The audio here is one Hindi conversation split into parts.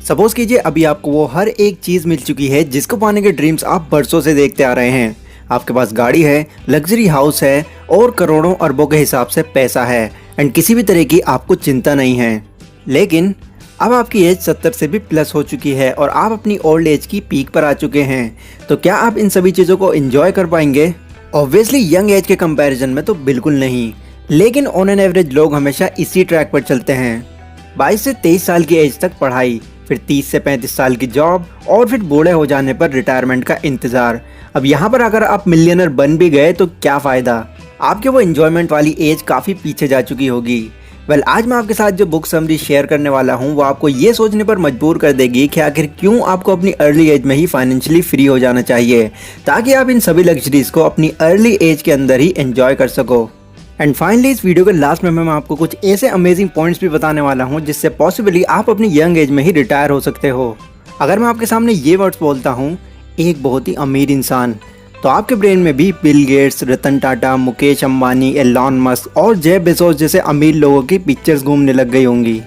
सपोज कीजिए अभी आपको वो हर एक चीज़ मिल चुकी है जिसको पाने के ड्रीम्स आप बरसों से देखते आ रहे हैं। आपके पास गाड़ी है, लग्जरी हाउस है और करोड़ों अरबों के हिसाब से पैसा है एंड किसी भी तरह की आपको चिंता नहीं है। लेकिन अब आपकी एज 70 से भी प्लस हो चुकी है और आप अपनी ओल्ड एज की पीक पर आ चुके हैं। तो क्या आप इन सभी चीज़ों को एंजॉय कर पाएंगे? ऑब्वियसली यंग एज के कंपैरिजन में तो बिल्कुल नहीं, लेकिन ऑन एन एवरेज लोग हमेशा इसी ट्रैक पर चलते हैं। 22 से 23 साल की एज तक पढ़ाई, फिर 30 से 35 साल की जॉब और फिर बूढ़े हो जाने पर रिटायरमेंट का इंतज़ार। अब यहाँ पर अगर आप मिलियनर बन भी गए तो क्या फ़ायदा, आपके वो एंजॉयमेंट वाली एज काफ़ी पीछे जा चुकी होगी। आज मैं आपके साथ जो बुक समरी शेयर करने वाला हूँ वो आपको ये सोचने पर मजबूर कर देगी कि आखिर क्यों आपको अपनी अर्ली एज में ही फाइनेंशियली फ्री हो जाना चाहिए, ताकि आप इन सभी लग्जरीज को अपनी अर्ली एज के अंदर ही एंजॉय कर सको। एंड फाइनली इस वीडियो के लास्ट में मैं आपको कुछ ऐसे अमेजिंग पॉइंट्स भी बताने वाला हूँ जिससे पॉसिबली आप अपनी यंग एज में ही रिटायर हो सकते हो। अगर मैं आपके सामने ये वर्ड्स बोलता हूँ, एक बहुत ही अमीर इंसान, तो आपके ब्रेन में भी Bill Gates, Ratan Tata, Mukesh Ambani, Elon Musk और जेफ बेजोस जैसे अमीर लोगों की पिक्चर्स घूमने लग गई होंगी।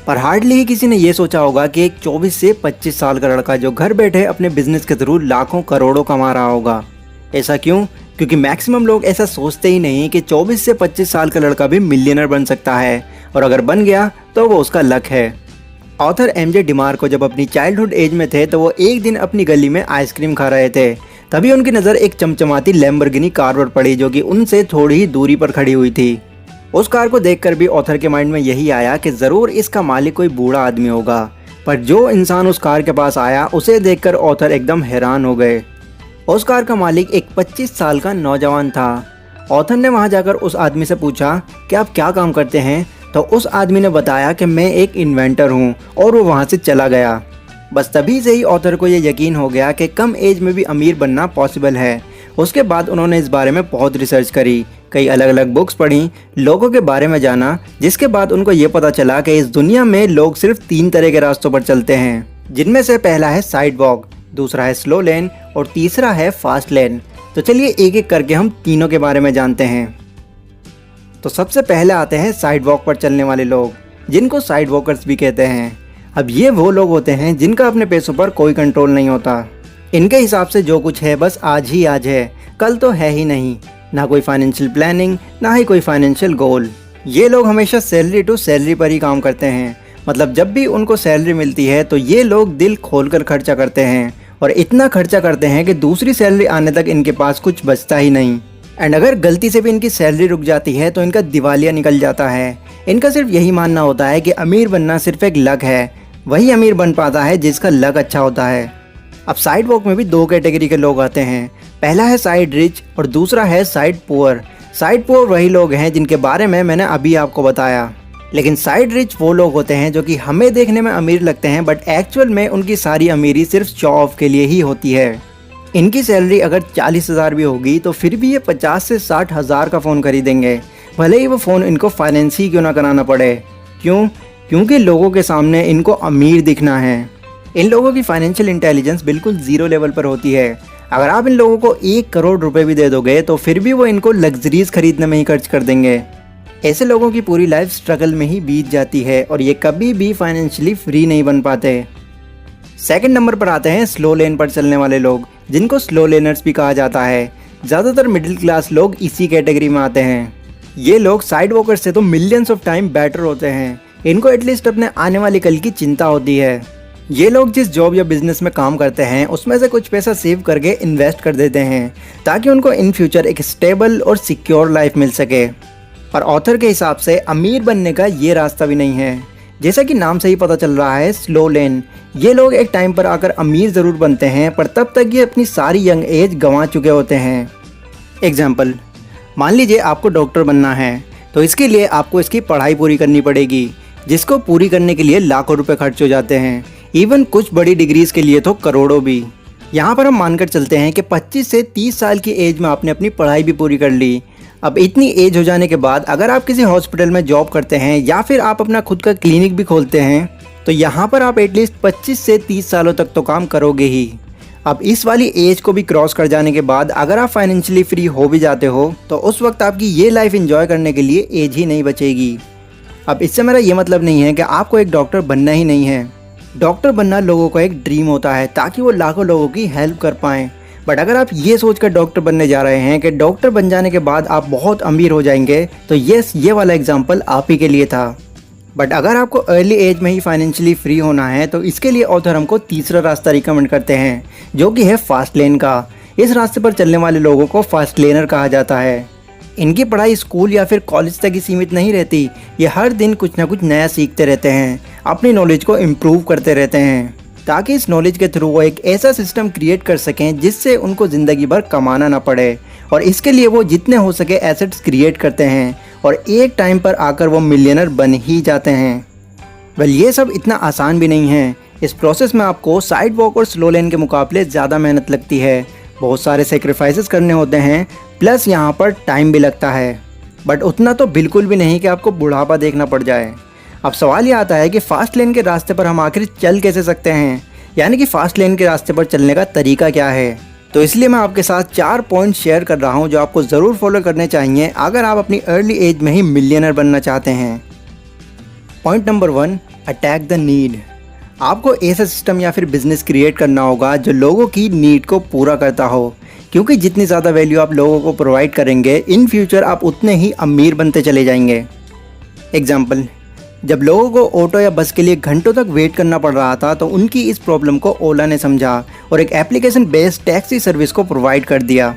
पर हार्डली ही किसी ने ये सोचा होगा कि एक 24 से 25 साल का लड़का जो घर बैठे अपने बिजनेस के थ्रू लाखों करोड़ों कमा रहा होगा। ऐसा क्यों? क्योंकि मैक्सिमम लोग ऐसा सोचते ही नहीं कि 24 से 25 साल का लड़का भी मिलियनर बन सकता है, और अगर बन गया तो वो उसका लक है। ऑथर एमजे डिमार्को जब अपनी चाइल्डहुड एज में थे तो वो एक दिन अपनी गली में आइसक्रीम खा रहे थे। तभी उनकी नज़र एक चमचमाती लैम्बोर्गिनी कार पर पड़ी जो कि उनसे थोड़ी ही दूरी पर खड़ी हुई थी। उस कार को देखकर भी ऑथर के माइंड में यही आया कि ज़रूर इसका मालिक कोई बूढ़ा आदमी होगा। पर जो इंसान उस कार के पास आया उसे देखकर ऑथर एकदम हैरान हो गए। उस कार का मालिक एक 25 साल का नौजवान था। ऑथर ने वहां जाकर उस आदमी से पूछा कि आप क्या काम करते हैं, तो उस आदमी ने बताया कि मैं एक इन्वेंटर हूं, और वो वहां से चला गया। बस तभी से ही ऑथर को ये यकीन हो गया कि कम एज में भी अमीर बनना पॉसिबल है। उसके बाद उन्होंने इस बारे में बहुत रिसर्च करी, कई अलग अलग बुक्स पढ़ी, लोगों के बारे में जाना, जिसके बाद उनको ये पता चला कि इस दुनिया में लोग सिर्फ 3 तरह के रास्तों पर चलते हैं, जिनमें से पहला है साइड वॉक, दूसरा है स्लो लेन और तीसरा है फास्ट लेन। तो चलिए एक एक करके हम तीनों के बारे में जानते हैं। तो सबसे पहले आते हैं साइड वॉक पर चलने वाले लोग, जिनको साइड वॉकर्स भी कहते हैं। अब ये वो लोग होते हैं जिनका अपने पैसों पर कोई कंट्रोल नहीं होता। इनके हिसाब से जो कुछ है बस आज ही आज है, कल तो है ही नहीं। ना कोई फाइनेंशियल प्लानिंग, ना ही कोई फाइनेंशियल गोल। ये लोग हमेशा सैलरी टू सैलरी पर ही काम करते हैं। मतलब जब भी उनको सैलरी मिलती है तो ये लोग दिल खोलकर खर्चा करते हैं, और इतना खर्चा करते हैं कि दूसरी सैलरी आने तक इनके पास कुछ बचता ही नहीं। एंड अगर गलती से भी इनकी सैलरी रुक जाती है तो इनका दिवालिया निकल जाता है। इनका सिर्फ यही मानना होता है कि अमीर बनना सिर्फ एक लक है, वही अमीर बन पाता है जिसका लक अच्छा होता है। अब साइड वॉक में भी 2 कैटेगरी के लोग आते हैं। पहला है साइड रिच और दूसरा है साइड पुअर। साइड पुअर वही लोग हैं जिनके बारे में मैंने अभी आपको बताया। लेकिन साइड रिच वो लोग होते हैं जो कि हमें देखने में अमीर लगते हैं, बट एक्चुअल में उनकी सारी अमीरी सिर्फ शो ऑफ के लिए ही होती है। इनकी सैलरी अगर 40,000 भी होगी तो फिर भी ये 50 से 60,000 का फ़ोन खरीदेंगे, भले ही वो फ़ोन इनको फाइनेंस ही क्यों ना कराना पड़े। क्यों? क्योंकि लोगों के सामने इनको अमीर दिखना है। इन लोगों की फाइनेंशियल इंटेलिजेंस बिल्कुल ज़ीरो लेवल पर होती है। अगर आप इन लोगों को 1 करोड़ रुपए भी दे दोगे तो फिर भी वो इनको लग्जरीज खरीदने में ही खर्च कर देंगे। ऐसे लोगों की पूरी लाइफ स्ट्रगल में ही बीत जाती है और ये कभी भी फाइनेंशियली फ्री नहीं बन पाते। सेकंड नंबर पर आते हैं स्लो लेन पर चलने वाले लोग, जिनको स्लो लेनर्स भी कहा जाता है। ज़्यादातर मिडिल क्लास लोग इसी कैटेगरी में आते हैं। ये लोग साइड वॉकर्स से तो मिलियंस ऑफ टाइम बेटर होते हैं। इनको एटलीस्ट अपने आने वाले कल की चिंता होती है। ये लोग जिस जॉब या बिजनेस में काम करते हैं उसमें से कुछ पैसा सेव करके इन्वेस्ट कर देते हैं, ताकि उनको इन फ्यूचर एक स्टेबल और सिक्योर लाइफ मिल सके। और ऑथर के हिसाब से अमीर बनने का ये रास्ता भी नहीं है। जैसा कि नाम से ही पता चल रहा है, स्लो लेन। ये लोग एक टाइम पर आकर अमीर ज़रूर बनते हैं, पर तब तक ये अपनी सारी यंग एज गंवा चुके होते हैं। एग्जाम्पल, मान लीजिए आपको डॉक्टर बनना है, तो इसके लिए आपको इसकी पढ़ाई पूरी करनी पड़ेगी, जिसको पूरी करने के लिए लाखों रुपए खर्च हो जाते हैं। इवन कुछ बड़ी डिग्रीज़ के लिए तो करोड़ों भी। यहाँ पर हम मानकर चलते हैं कि 25 से 30 साल की एज में आपने अपनी पढ़ाई भी पूरी कर ली। अब इतनी एज हो जाने के बाद अगर आप किसी हॉस्पिटल में जॉब करते हैं या फिर आप अपना खुद का क्लिनिक भी खोलते हैं, तो यहाँ पर आप एटलीस्ट 25 से 30 सालों तक तो काम करोगे ही। अब इस वाली एज को भी क्रॉस कर जाने के बाद अगर आप फाइनेंशियली फ्री हो भी जाते हो तो उस वक्त आपकी ये लाइफ एंजॉय करने के लिए एज ही नहीं बचेगी। अब इससे मेरा ये मतलब नहीं है कि आपको एक डॉक्टर बनना ही नहीं है। डॉक्टर बनना लोगों का एक ड्रीम होता है ताकि वो लाखों लोगों की हेल्प कर पाएं। बट अगर आप ये सोचकर डॉक्टर बनने जा रहे हैं कि डॉक्टर बन जाने के बाद आप बहुत अमीर हो जाएंगे, तो यस, ये वाला एग्जाम्पल आप ही के लिए था। बट अगर आपको अर्ली एज में ही फाइनेंशियली फ्री होना है तो इसके लिए ऑथर हमको तीसरा रास्ता रिकमेंड करते हैं, जो कि है फास्ट लेन का। इस रास्ते पर चलने वाले लोगों को फास्ट लेनर कहा जाता है। इनकी पढ़ाई स्कूल या फिर कॉलेज तक ही सीमित नहीं रहती, ये हर दिन कुछ ना कुछ नया सीखते रहते हैं, अपनी नॉलेज को इम्प्रूव करते रहते हैं, ताकि इस नॉलेज के थ्रू वो एक ऐसा सिस्टम क्रिएट कर सकें जिससे उनको ज़िंदगी भर कमाना ना पड़े। और इसके लिए वो जितने हो सके एसेट्स क्रिएट करते हैं और एक टाइम पर आकर वो मिलियनर बन ही जाते हैं। वेल, ये सब इतना आसान भी नहीं है। इस प्रोसेस में आपको साइड वॉक और स्लो लेन के मुकाबले ज़्यादा मेहनत लगती है, बहुत सारे सेक्रीफाइसेस करने होते हैं, प्लस यहाँ पर टाइम भी लगता है। बट उतना तो बिल्कुल भी नहीं कि आपको बुढ़ापा देखना पड़ जाए। अब सवाल ये आता है कि फ़ास्ट लेन के रास्ते पर हम आखिर चल कैसे सकते हैं, यानी कि फ़ास्ट लेन के रास्ते पर चलने का तरीका क्या है। तो इसलिए मैं आपके साथ 4 पॉइंट शेयर कर रहा हूँ जो आपको ज़रूर फॉलो करने चाहिए अगर आप अपनी अर्ली एज में ही मिलियनर बनना चाहते हैं। Point number 1, attack the need. आपको ऐसा सिस्टम या फिर बिजनेस क्रिएट करना होगा जो लोगों की नीड को पूरा करता हो, क्योंकि जितनी ज़्यादा वैल्यू आप लोगों को प्रोवाइड करेंगे, इन फ्यूचर आप उतने ही अमीर बनते चले जाएंगे। एग्जाम्पल, जब लोगों को ऑटो या बस के लिए घंटों तक वेट करना पड़ रहा था तो उनकी इस प्रॉब्लम को ओला ने समझा और एक एप्लीकेशन बेस्ड टैक्सी सर्विस को प्रोवाइड कर दिया।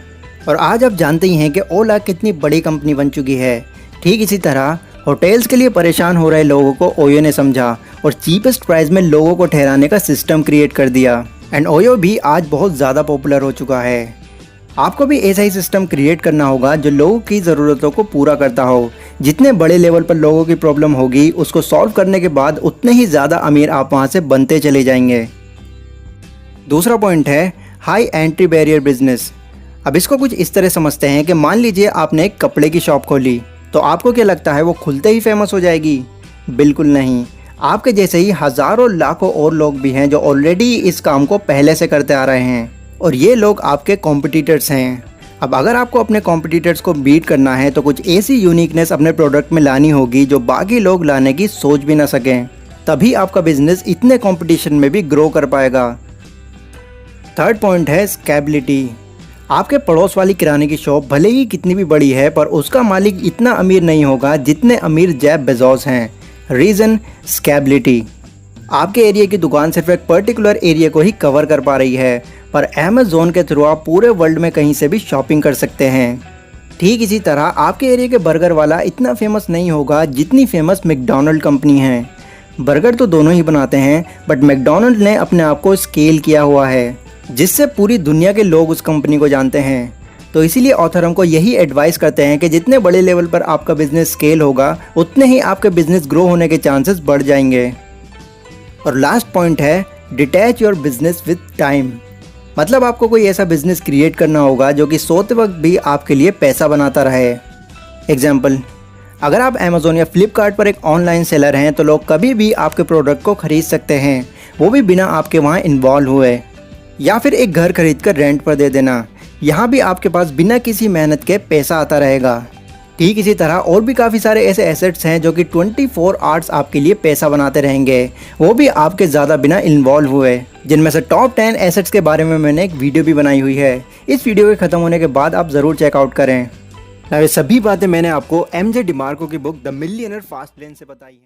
और आज आप जानते ही हैं कि ओला कितनी बड़ी कंपनी बन चुकी है। ठीक इसी तरह होटल्स के लिए परेशान हो रहे लोगों को ओयो ने समझा और चीपेस्ट प्राइस में लोगों को ठहराने का सिस्टम क्रिएट कर दिया। एंड ओयो भी आज बहुत ज़्यादा पॉपुलर हो चुका है। आपको भी ऐसा ही सिस्टम क्रिएट करना होगा जो लोगों की ज़रूरतों को पूरा करता हो। जितने बड़े लेवल पर लोगों की प्रॉब्लम होगी, उसको सॉल्व करने के बाद उतने ही ज़्यादा अमीर आप वहाँ से बनते चले जाएंगे। दूसरा पॉइंट है हाई एंट्री बैरियर बिजनेस। अब इसको कुछ इस तरह समझते हैं कि मान लीजिए आपने एक कपड़े की शॉप खोली, तो आपको क्या लगता है वो खुलते ही फेमस हो जाएगी? बिल्कुल नहीं। आपके जैसे ही हज़ारों लाखों और लोग भी हैं जो ऑलरेडी इस काम को पहले से करते आ रहे हैं, और ये लोग आपके कॉम्पिटिटर्स हैं। अब अगर आपको अपने कॉम्पिटिटर्स को बीट करना है तो कुछ ऐसी यूनिकनेस अपने प्रोडक्ट में लानी होगी जो बाकी लोग लाने की सोच भी ना सकें, तभी आपका बिजनेस इतने कंपटीशन में भी ग्रो कर पाएगा। थर्ड पॉइंट है स्केलेबिलिटी। आपके पड़ोस वाली किराने की शॉप भले ही कितनी भी बड़ी है, पर उसका मालिक इतना अमीर नहीं होगा जितने अमीर जेफ बेजोस हैं। Reason, scalability. आपके एरिया की दुकान सिर्फ एक पर्टिकुलर एरिया को ही कवर कर पा रही है, पर अमेज़न के थ्रू आप पूरे वर्ल्ड में कहीं से भी शॉपिंग कर सकते हैं। ठीक इसी तरह आपके एरिया के बर्गर वाला इतना फेमस नहीं होगा जितनी फेमस मैकडॉनल्ड कंपनी है। बर्गर तो दोनों ही बनाते हैं, बट मैकडॉनल्ड ने अपने आप को स्केल किया हुआ है, जिससे पूरी दुनिया के लोग उस कंपनी को जानते हैं। तो इसीलिए ऑथर हमको यही एडवाइस करते हैं कि जितने बड़े लेवल पर आपका बिजनेस स्केल होगा, उतने ही आपके बिजनेस ग्रो होने के चांसेस बढ़ जाएंगे। और लास्ट पॉइंट है detach your business with time. मतलब आपको कोई ऐसा बिजनेस क्रिएट करना होगा जो कि सोते वक्त भी आपके लिए पैसा बनाता रहे। एग्जाम्पल, अगर आप अमेज़न या फ्लिपकार्ट पर एक ऑनलाइन सेलर हैं तो लोग कभी भी आपके प्रोडक्ट को खरीद सकते हैं, वो भी बिना आपके वहाँ इन्वॉल्व हुए। या फिर एक घर खरीद कर रेंट पर दे देना, यहाँ भी आपके पास बिना किसी मेहनत के पैसा आता रहेगा। ठीक इसी तरह और भी काफ़ी सारे ऐसे एसेट्स हैं जो कि 24 आवर्स आपके लिए पैसा बनाते रहेंगे, वो भी आपके ज़्यादा बिना इन्वॉल्व हुए। जिनमें से टॉप 10 एसेट्स के बारे में मैंने एक वीडियो भी बनाई हुई है। इस वीडियो के ख़त्म होने के बाद आप ज़रूर चेकआउट करें। ये सभी बातें मैंने आपको एमजे डिमार्को की book the millionaire fast lane से बताई हैं।